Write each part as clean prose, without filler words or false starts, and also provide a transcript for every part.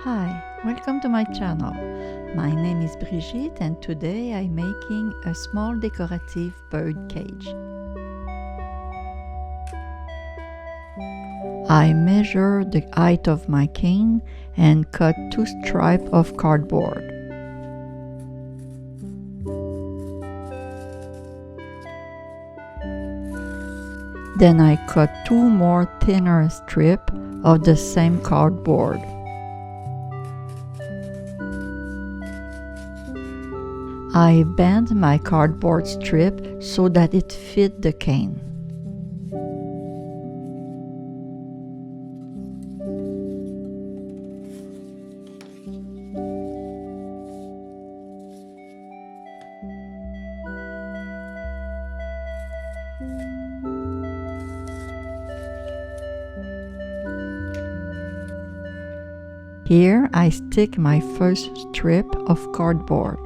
Hi, welcome to my channel. My name is Brigitte and today I'm making a small decorative bird cage. I measure the height of my cane and cut 2 strips of cardboard. Then I cut 2 more thinner strips of the same cardboard. I bent my cardboard strip so that it fit the cane. Here I stick my first strip of cardboard.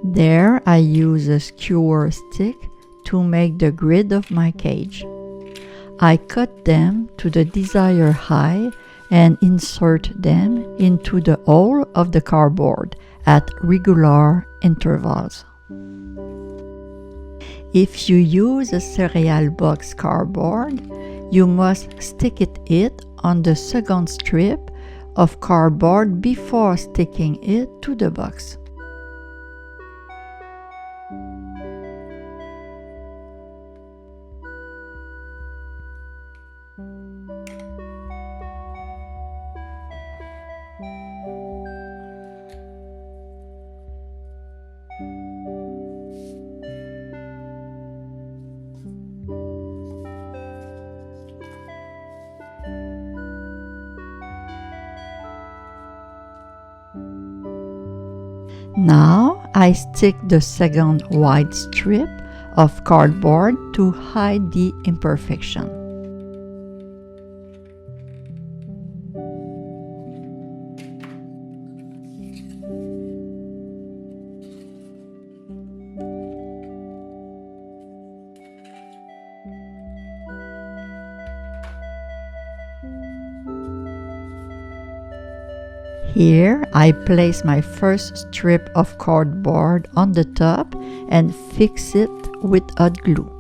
There I use a skewer stick to make the grid of my cage. I cut them to the desired height and insert them into the hole of the cardboard at regular intervals. If you use a cereal box cardboard, you must stick it on the second strip of cardboard before sticking it to the box. Now I stick the second white strip of cardboard to hide the imperfection. Here I place my first strip of cardboard on the top and fix it with hot glue.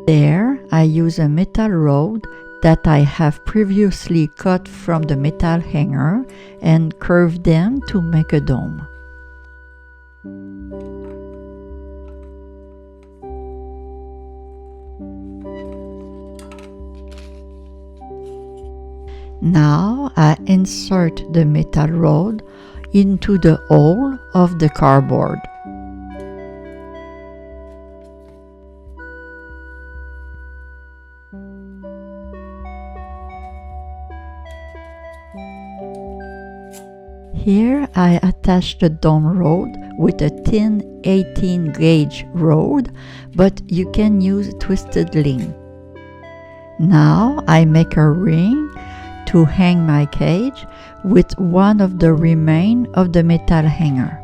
There, I use a metal rod that I have previously cut from the metal hanger and curve them to make a dome. Now I insert the metal rod into the hole of the cardboard. Here I attach the dome rod with a thin 18 gauge rod, but you can use twisted link. Now I make a ring to hang my cage with one of the remains of the metal hanger.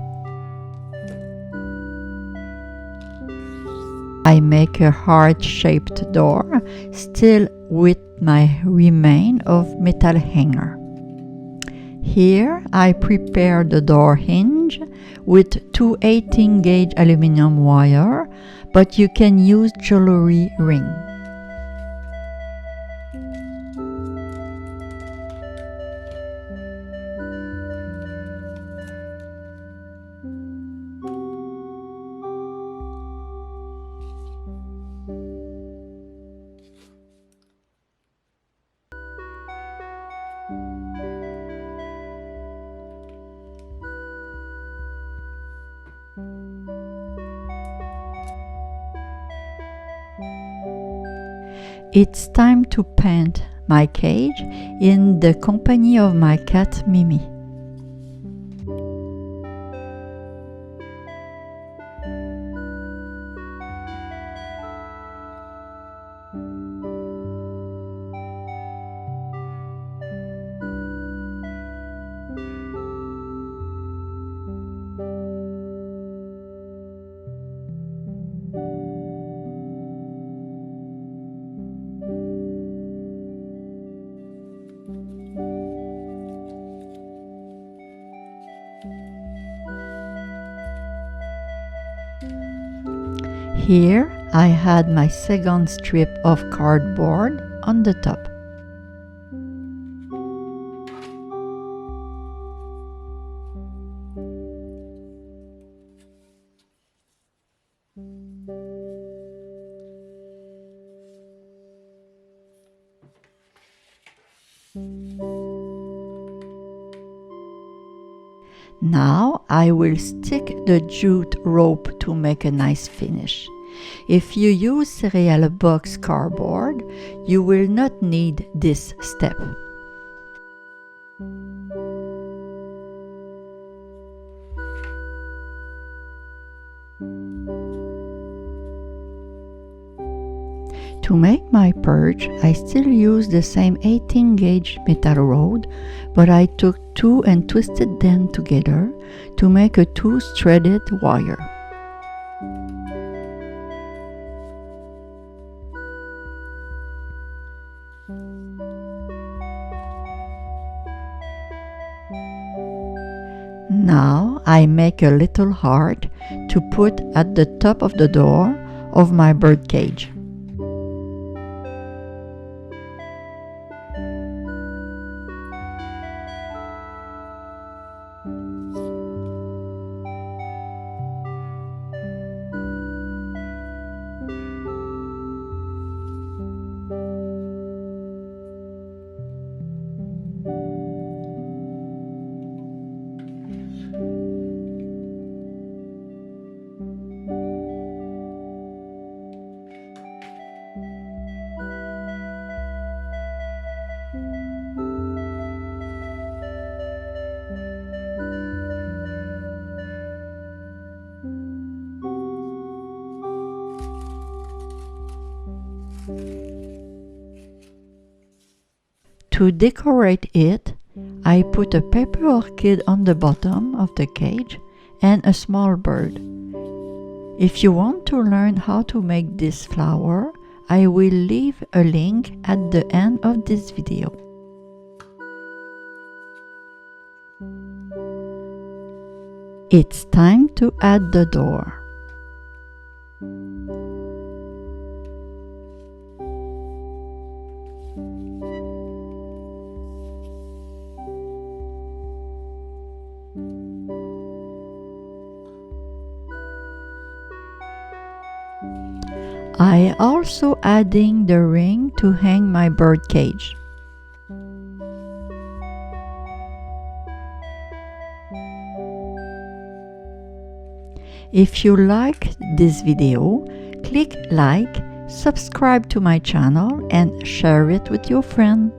I make a heart-shaped door, still with my remain of metal hanger. Here I prepare the door hinge with 2 18 gauge aluminum wire, but you can use jewelry ring. It's time to paint my cage in the company of my cat Mimi. Here I had my second strip of cardboard on the top. Now I will stick the jute rope to make a nice finish. If you use cereal box cardboard, you will not need this step. To make my perch, I still use the same 18 gauge metal rod, but I took two and twisted them together to make a two-threaded wire. Now I make a little heart to put at the top of the door of my bird cage. To decorate it, I put a paper orchid on the bottom of the cage and a small bird. If you want to learn how to make this flower, I will leave a link at the end of this video. It's time to add the door. I also adding the ring to hang my bird cage. If you like this video, click like, subscribe to my channel and share it with your friend.